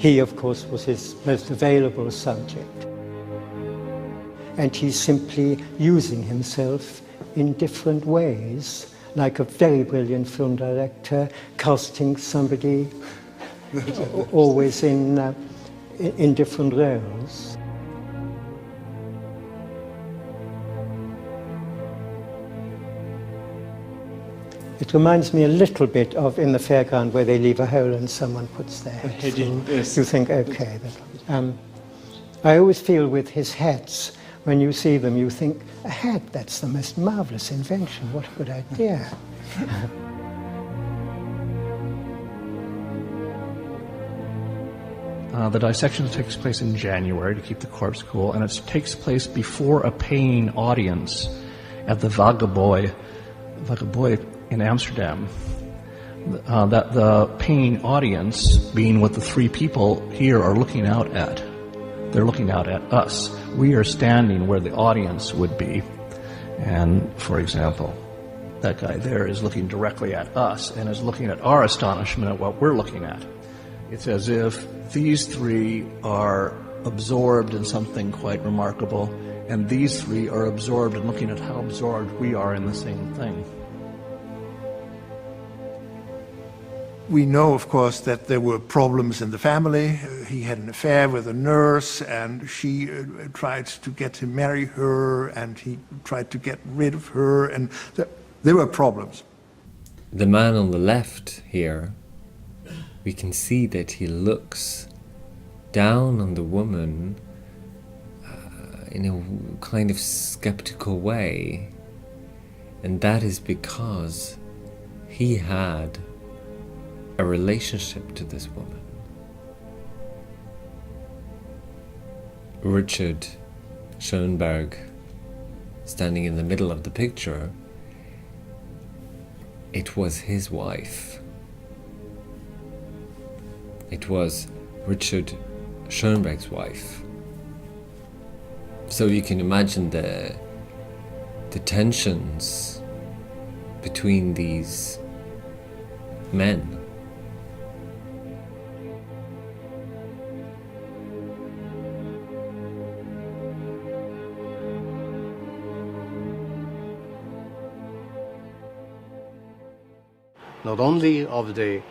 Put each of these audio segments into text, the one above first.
He, of course, was his most available subject. And he's simply using himself in different ways, like a very brilliant film director casting somebody always in different roles. It reminds me a little bit of In the Fairground, where they leave a hole and someone puts their head through. Yes. You think, okay. I always feel with his hats, when you see them, you think, a hat, that's the most marvelous invention. What a good idea. The dissection takes place in January to keep the corpse cool, and it takes place before a paying audience at the Vageboy in Amsterdam. That the paying audience, being what the three people here are looking out at, they're looking out at us. We are standing where the audience would be. And, for example, that guy there is looking directly at us and is looking at our astonishment at what we're looking at. It's as if these three are absorbed in something quite remarkable, and these three are absorbed in looking at how absorbed we are in the same thing. We know, of course, that there were problems in the family. He had an affair with a nurse, and she tried to get him marry her, and he tried to get rid of her, and there were problems. The man on the left here, we can see that he looks down on the woman in a kind of skeptical way, and that is because he had a relationship to this woman. Richard Schoenberg, standing in the middle of the picture, it was his wife. It was Richard Schoenberg's wife. So you can imagine the tensions between these men. Not only of the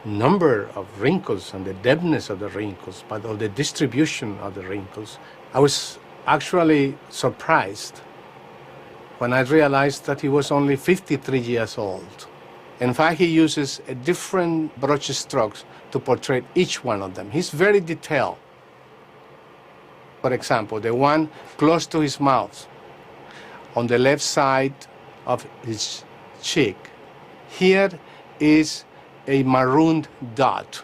number of wrinkles and the depthness of the wrinkles, but of the distribution of the wrinkles. I was actually surprised when I realized that he was only 53 years old. In fact, he uses a different brush strokes to portray each one of them. He's very detailed. For example, the one close to his mouth, on the left side of his cheek, here is a marooned dot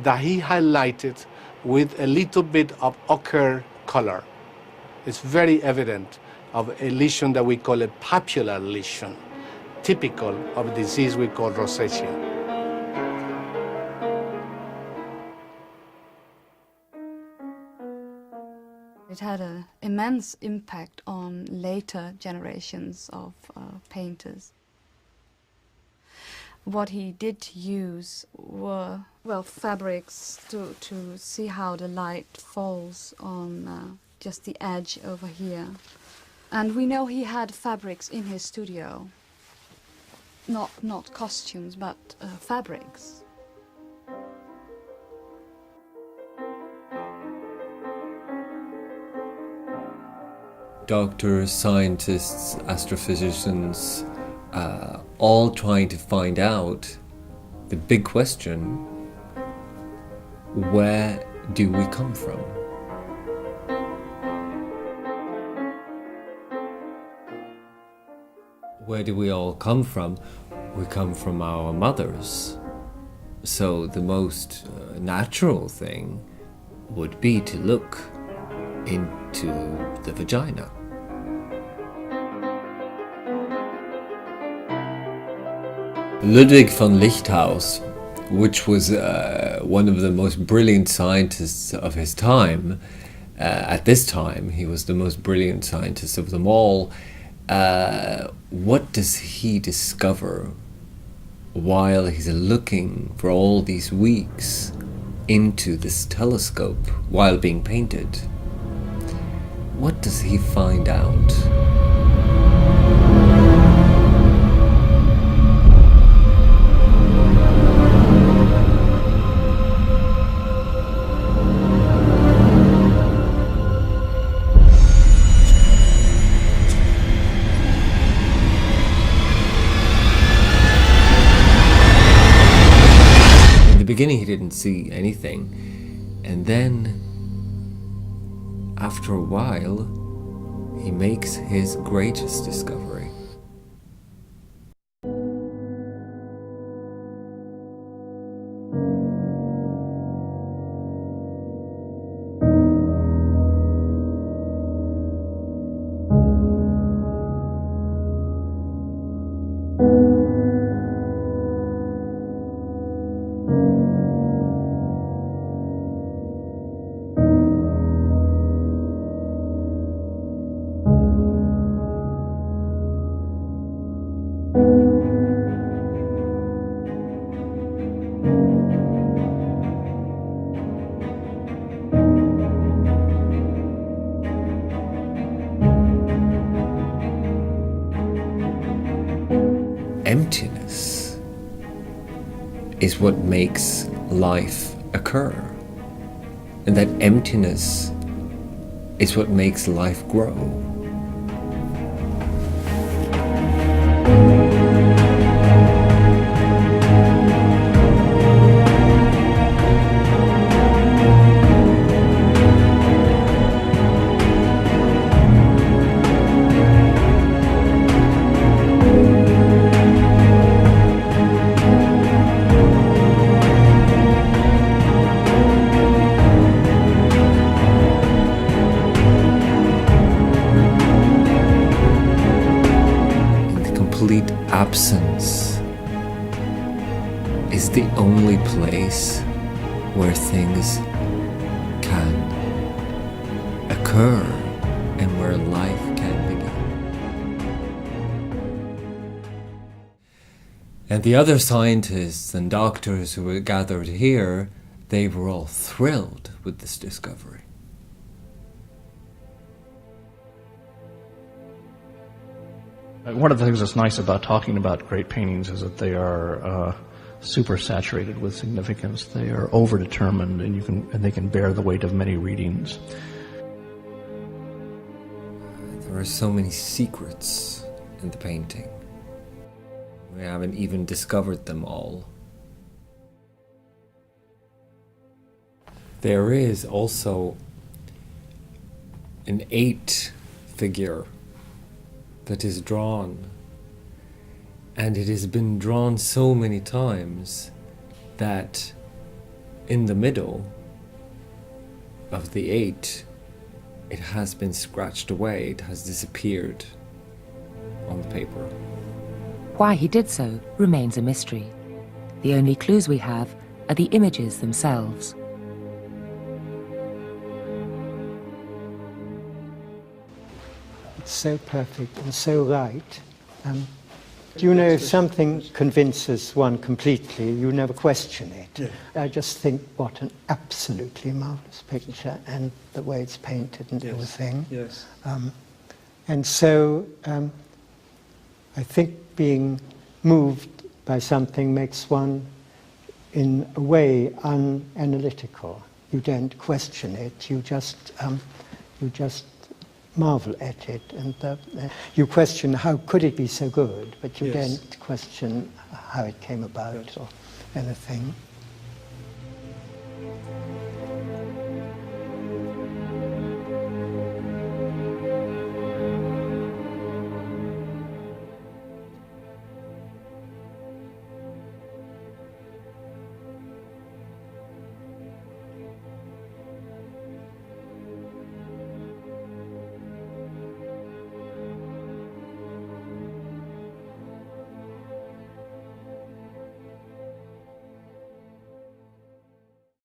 that he highlighted with a little bit of ochre color. It's very evident of a lesion that we call a papular lesion, typical of a disease we call rosacea. It had an immense impact on later generations of painters. What he did use were, well, fabrics to see how the light falls on just the edge over here. And we know he had fabrics in his studio. Not costumes, but fabrics. Doctors, scientists, astrophysicians, all trying to find out the big question: where do we come from? Where do we all come from? We come from our mothers. So the most natural thing would be to look into the vagina. Ludwig von Lichthaus, which was one of the most brilliant scientists of his time, at this time, he was the most brilliant scientist of them all. What does he discover while he's looking for all these weeks into this telescope while being painted, what does he find out? In the beginning he didn't see anything, and then after a while he makes his greatest discovery. Emptiness is what makes life occur, and that emptiness is what makes life grow. Complete absence is the only place where things can occur and where life can begin. And the other scientists and doctors who were gathered here, they were all thrilled with this discovery. One of the things that's nice about talking about great paintings is that they are super saturated with significance. They are overdetermined, and they can bear the weight of many readings. There are so many secrets in the painting. We haven't even discovered them all. There is also an 8 figure that is drawn, and it has been drawn so many times that in the middle of the 8 it has been scratched away, it has disappeared on the paper. Why he did so remains a mystery. The only clues we have are the images themselves. So perfect and so right. You know, if something convinces one completely, you never question it. Yeah. I just think, what an absolutely marvelous picture, and the way it's painted and everything. Yes. And so I think being moved by something makes one, in a way, unanalytical. You don't question it, you just marvel at it, and you question how could it be so good, but you don't question how it came about or anything.